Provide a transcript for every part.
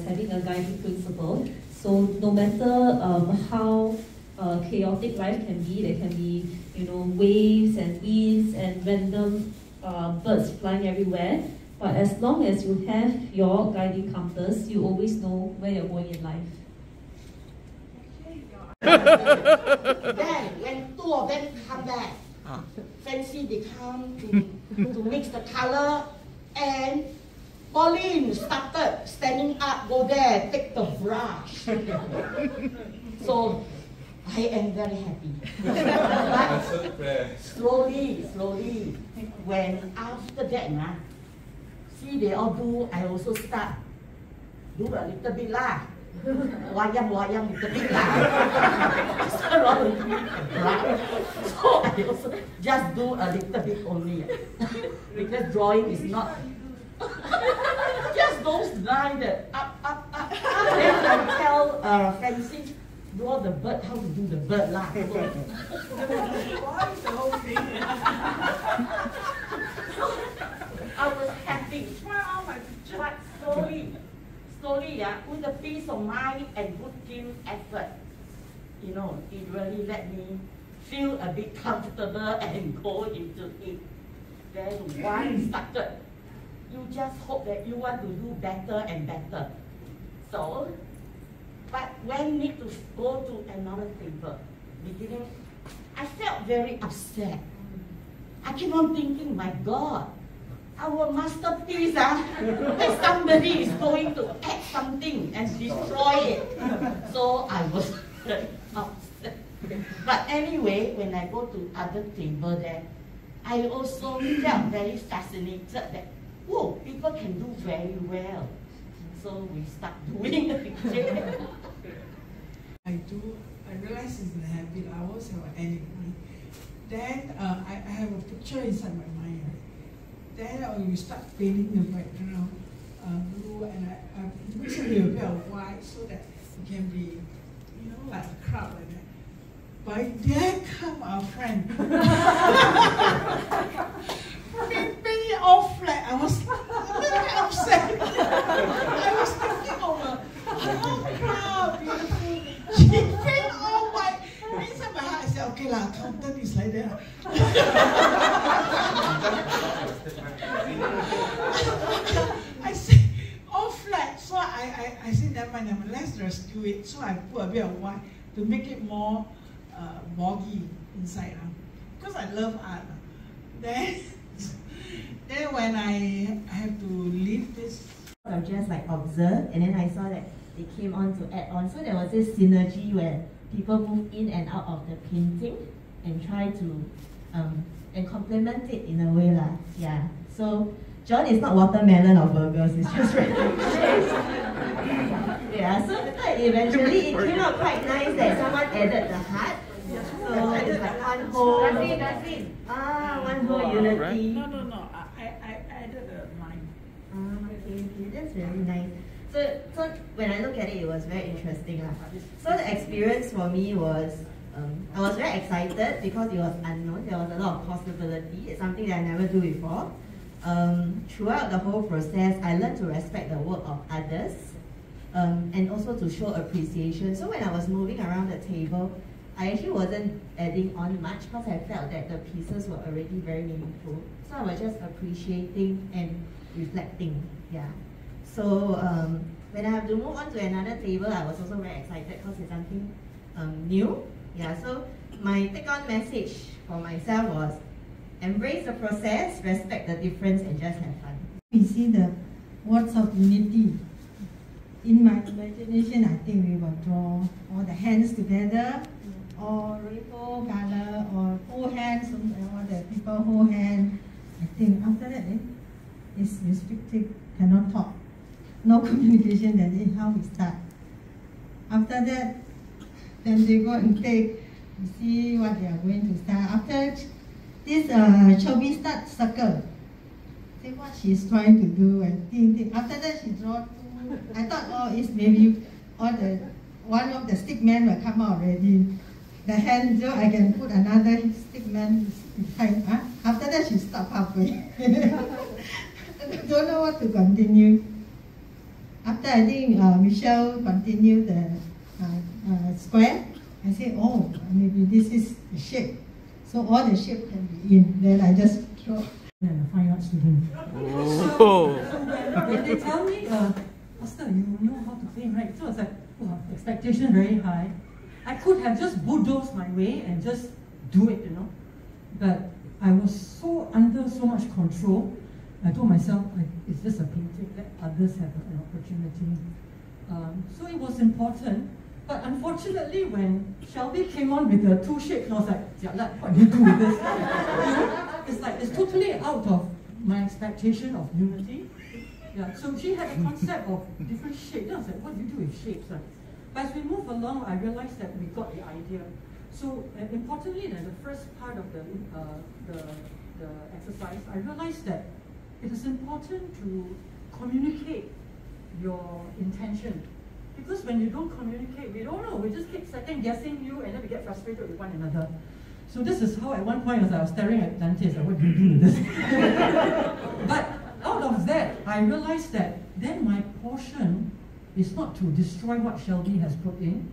Having a guiding principle, so no matter how chaotic life can be, there can be waves and winds and random birds flying everywhere. But as long as you have your guiding compass, you always know where you're going in life. Then when two of them come back, fancy they come to mix the color, and Pauline started standing up, go there, take the brush. So I am very happy. But slowly, when after that, see they all do, I also start do a little bit lah. Wayang little bit lah. So I also just do a little bit only. Because drawing is not just those lines that up. Then I tell Francis, draw the bird, how to do the bird lah. Why is the whole thing? I was happy. Try all my pictures. But slowly, with a peace of mind and good team effort, it really let me feel a bit comfortable and go into it. Then once started, you just hope that you want to do better and better. So, but when need to go to another table, beginning, I felt very upset. I keep on thinking, my God, our masterpiece, if somebody is going to add something and destroy it. So I was very upset. But anyway, when I go to other table there, I also felt very fascinated that, whoa, people can do very well. So we start doing it again. I realize it's a habit. I always have an enemy. Then I have a picture inside my mind. Then we start painting the background blue, and I mix it with a bit of white so that it can be, like a crowd like that. But there come our friend. Paint it all flat. I was a little upset. I was thinking of a whole crowd, beautiful. She paint all white. Inside my heart, I said, okay lah, accountant is like that. I said, all flat. So I said, never mind, let's rescue it. So I put a bit of white to make it more boggy inside. Because I love art. Then when I have to leave this, I just observed, and then I saw that they came on to add on. So there was this synergy where people move in and out of the painting and try to and complement it in a way lah. Yeah. So John is not watermelon or burgers, it's just random shapes. Yeah, so eventually it came out quite nice that someone added the heart. So it's like one whole one whole unity. No. I added a line. Okay, that's really nice. So when I look at it, it was very interesting. So the experience for me was, I was very excited because it was unknown. There was a lot of possibility. It's something that I never do before. Throughout the whole process, I learned to respect the work of others and also to show appreciation. So when I was moving around the table, I actually wasn't adding on much because I felt that the pieces were already very meaningful. So I was just appreciating and reflecting. Yeah. So when I have to move on to another table, I was also very excited because it's something new. Yeah. So my take-on message for myself was embrace the process, respect the difference, and just have fun. We see the words of unity. In my imagination, I think we will draw all the hands together, or rainbow color, or hold hands, all the people hold hands. I think after that, it's restricted, cannot talk. No communication, that is how we start. After that, then they go and take, you see what they are going to start. After this, Chobi start circle. See what she's trying to do, and think. After that, she draw two. I thought, oh, it's maybe one of the stick men will come out already. The hand, so I can put another stick man behind. After that, she stopped halfway. Don't know what to continue. after I think Michelle continued the square, I said, oh, maybe this is the shape. So all the shape can be in. Then I just draw. And a fine art student. So when they tell me, Pastor, you know how to paint, right? So I was like, oh, expectation very high. I could have just bulldozed my way and just do it, you know. But I was so under so much control. I told myself, it's just a painting, let others have an opportunity. So it was important. But unfortunately, when Shelby came on with the two shapes, I was like, what do you do with this? You know? It's like, it's totally out of my expectation of unity. Yeah, so she had a concept of different shapes. I was like, what do you do with shapes? But as we move along, I realized that we got the idea. So importantly, the first part of the exercise, I realized that it is important to communicate your intention. Because when you don't communicate, we don't know. We just keep second guessing you, and then we get frustrated with one another. So this is how at one point I was staring at Dante, like, what do you do with this? But out of that, I realized that then my portion is not to destroy what Shelby has put in,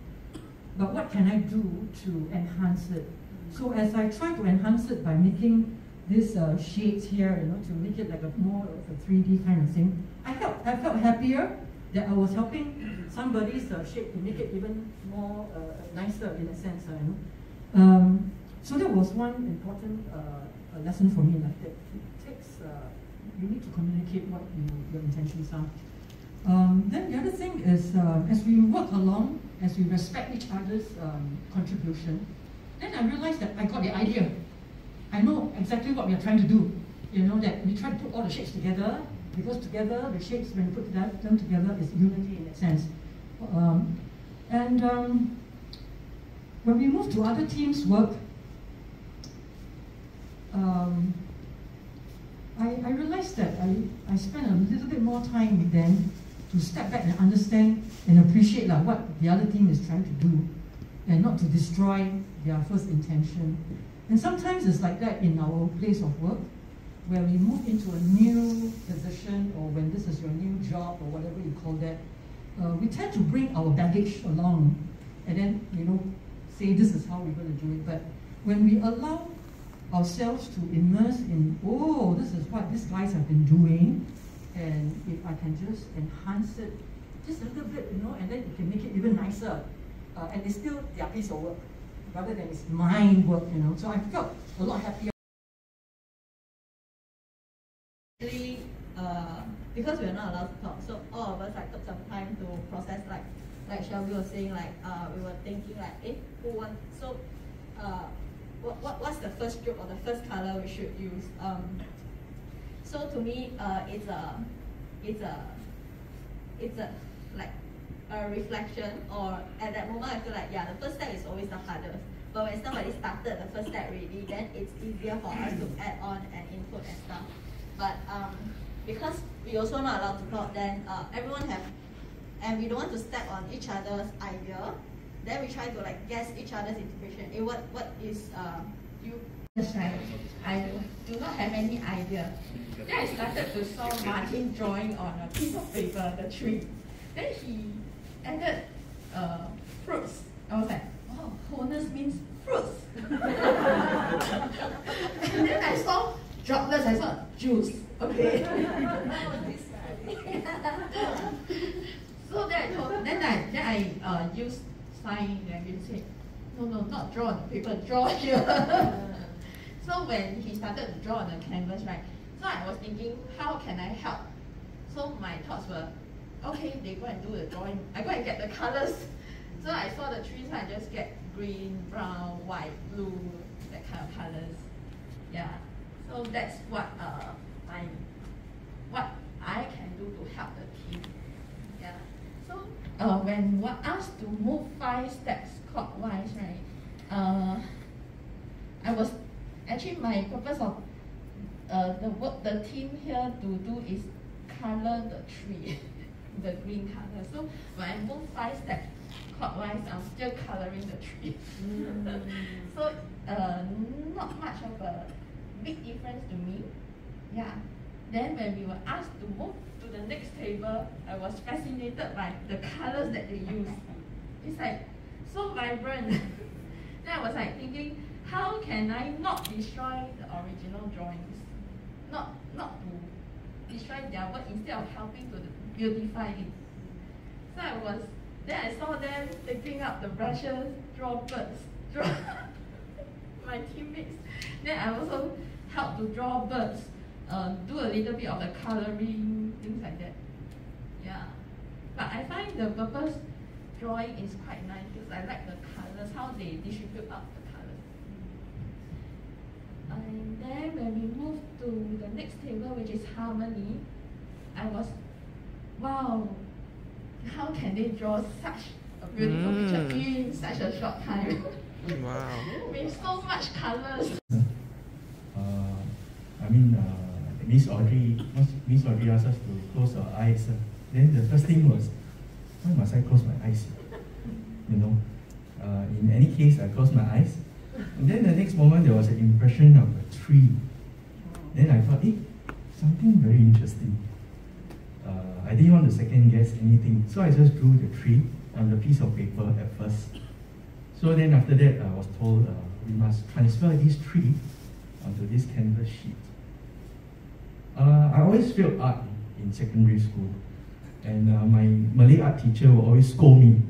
but what can I do to enhance it? So as I try to enhance it by making these shades here, you know, to make it like a more of a 3D kind of thing, I felt happier that I was helping somebody's shape to make it even more nicer in a sense, you know. So that was one important lesson for me, like that it takes, you need to communicate what your intentions are. Then the other thing is, as we work along, as we respect each other's contribution, then I realized that I got the idea. I know exactly what we are trying to do. You know, that we try to put all the shapes together, because together, the shapes, when you put them together, is unity in that sense. When we move to other teams' work, I realized that I spent a little bit more time with them to step back and understand and appreciate what the other team is trying to do, and not to destroy their first intention. And sometimes it's like that in our place of work, where we move into a new position, or when this is your new job, or whatever you call that, we tend to bring our baggage along, and then, you know, say this is how we're going to do it. But when we allow ourselves to immerse in, oh, this is what these guys have been doing, and if I can just enhance it just a little bit, you know, and then you can make it even nicer, and it's still their piece of work, rather than it's my work, you know. So I felt a lot happier. Actually, because we're not allowed to talk, so all of us took some time to process, like Shelby was saying, we were thinking who wants, so what's the first stroke or the first color we should use? So to me, it's a reflection, or at that moment I feel like, yeah, the first step is always the hardest. But when somebody started the first step already, then it's easier for us to add on and input and stuff. But because we also not allowed to talk, then everyone have, and we don't want to step on each other's idea, then we try to guess each other's interpretation. What is you? That's right. I do not have any idea. Then I started to saw Martin drawing on a piece of paper, the tree. Then he added fruits. I was like, oh, wholeness means fruits. And then I saw droplets, I saw juice. Okay. So then I used sign language. Say, no, not draw on the paper, draw here. So when he started to draw on the canvas, right? So I was thinking, how can I help? So my thoughts were, okay, they go and do the drawing. I go and get the colors. So I saw the trees, I just get green, brown, white, blue, that kind of colors. Yeah. So that's what I can do to help the team. Yeah. So when we're asked to move 5 steps clockwise, right? I was actually, my purpose of the team here to do is color the tree, the green color. So when I move 5 steps clockwise, I'm still coloring the tree. So not much of a big difference to me. Yeah. Then when we were asked to move to the next table, I was fascinated by the colors that they use. It's like so vibrant. Then I was like thinking, how can I not destroy the original drawings? Not to destroy their work, instead of helping to beautify it. So then I saw them taking up the brushes, draw birds, draw my teammates. Then I also helped to draw birds, do a little bit of the coloring, things like that. Yeah. But I find the purpose drawing is quite nice because I like the colors, how they distribute out the colors. And then when we move to the next table, which is harmony, I was, wow, how can they draw such a beautiful picture in such a short time? Wow. With so much colors. Miss Audrey asked us to close our eyes. Then the first thing was, why must I close my eyes? You know, in any case, I closed my eyes. And then the next moment, there was an impression of a tree. Then I thought, something very interesting. I didn't want to second guess anything, so I just drew the tree on the piece of paper at first. So then after that, I was told we must transfer this tree onto this canvas sheet. I always failed art in secondary school, and my Malay art teacher would always scold me.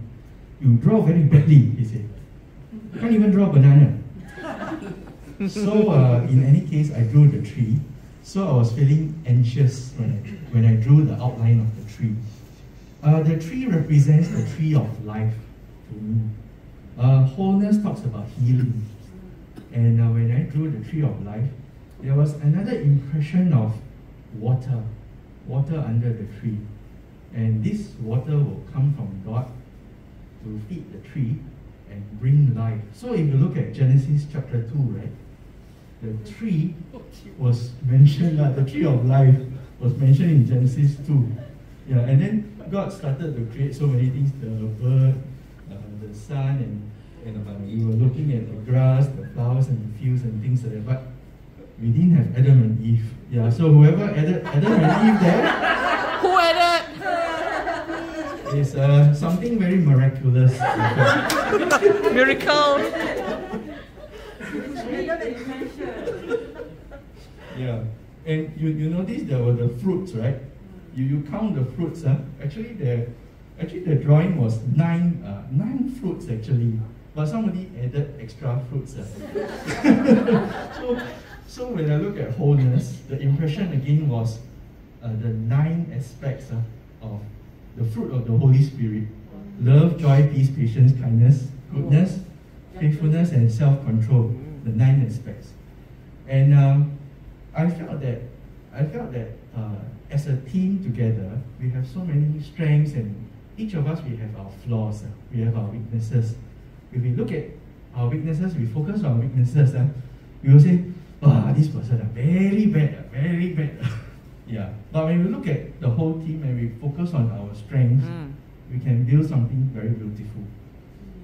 You draw very badly, he said. You can't even draw a banana. So in any case, I drew the tree. So I was feeling anxious when I drew the outline of the tree. The tree represents the tree of life to me. Wholeness talks about healing. And when I drew the tree of life, there was another impression of water under the tree. And this water will come from God to feed the tree and bring life. So if you look at Genesis chapter 2, right? The tree was mentioned, the tree of life was mentioned in Genesis 2. Yeah, and then God started to create so many things, the bird, the sun, and we were looking at the grass, the flowers and the fields and things like that. But we didn't have Adam and Eve. Yeah, so whoever added Adam and Eve there, Who added? is something very miraculous. Miracle. Yeah, and you notice there were the fruits, right? You count the fruits. Actually the drawing was nine fruits actually, but somebody added extra fruits. So when I look at wholeness, the impression again was the 9 aspects of the fruit of the Holy Spirit: love, joy, peace, patience, kindness, goodness, faithfulness, and self-control. The 9 aspects. And I felt that as a team together, we have so many strengths, and each of us, we have our flaws, we have our weaknesses. If we look at our weaknesses, we focus on our weaknesses, we will say, this person very bad, very bad. Yeah. But when we look at the whole team and we focus on our strengths, we can build something very beautiful.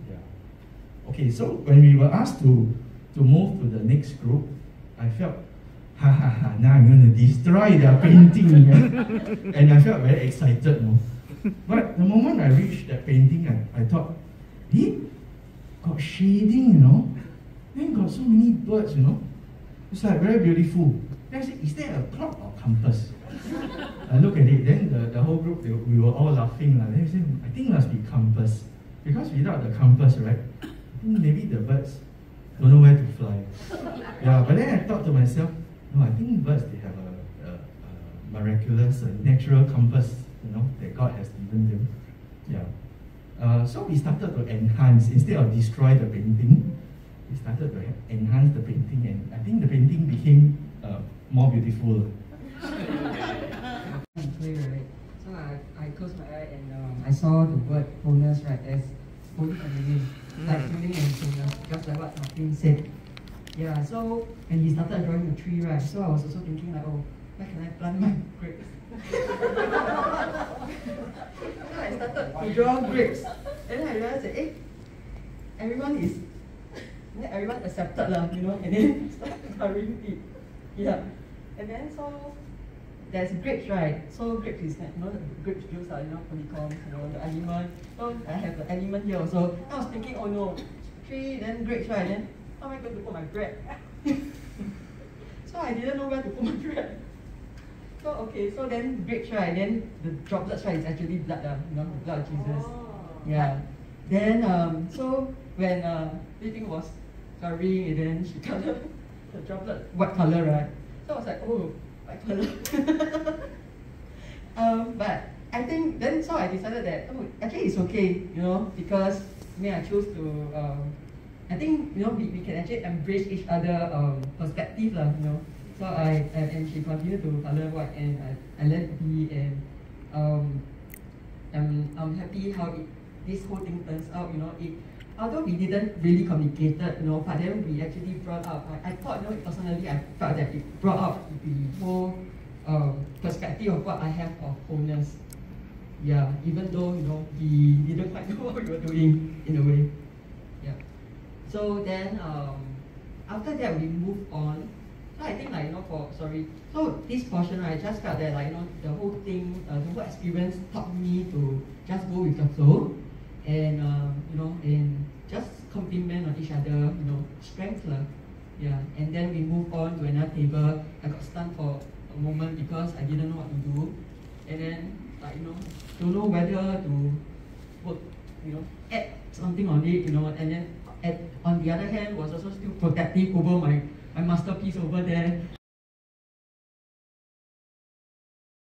Yeah. Okay, so when we were asked to move to the next group, I felt, now I'm going to destroy their painting. And I felt very excited. No? But the moment I reached that painting, I thought, got shading, Then got so many birds, It's like very beautiful. Then I said, is there a clock or compass? I look at it, then the whole group, we were all laughing. Then I said, I think it must be compass. Because without the compass, right, I think maybe the birds don't know where to fly. Yeah, but then I thought to myself, no, I think birds, they have a miraculous, natural compass, that God has given them. Yeah. So we started to enhance, instead of destroy the painting, we started to enhance the painting, and I think the painting became more beautiful. Play, right? So I closed my eye and I saw the word wholeness, right, as holding a meaning, like healing and wholeness, just like what Martin said. Yeah, so, and he started drawing a tree, right? So I was also thinking like, where can I plant my grapes? So I started to draw grapes. And then I realized that, everyone accepted, and then started coloring it. Yeah. And then so there's grapes, right? So grapes is like, grapes juice are, honeycombs, the element. So I have the element here also. I was thinking, oh no, tree, then grapes, right? Then how am I going to put my bread? So I didn't know where to put my bread. So okay, so then grapes, right? Then the droplets, right, is actually blood, the blood of Jesus. Yeah. Then so when Li was covering, and then she colored the droplet white color, right? So I was like, oh, white color. But I think then, so I decided that, oh, actually it's okay, because I chose to, I think, we can actually embrace each other perspective, So and she continued to color white, and I let it be, and I'm happy how this whole thing turns out, although we didn't really communicate, but then we actually brought up, I thought, personally, I felt that it brought up the whole perspective of what I have of wholeness. Yeah, even though, we didn't quite know what we were doing, in a way. Yeah. So then, after that, we moved on. So I think, so this portion, I just felt that, the whole thing, the whole experience taught me to just go with the flow, and and just compliment on each other, strength, yeah. And then we move on to another table. I got stunned for a moment because I didn't know what to do, and then don't know whether to put, add something on it, and then on the other hand was also still protective over my masterpiece over there.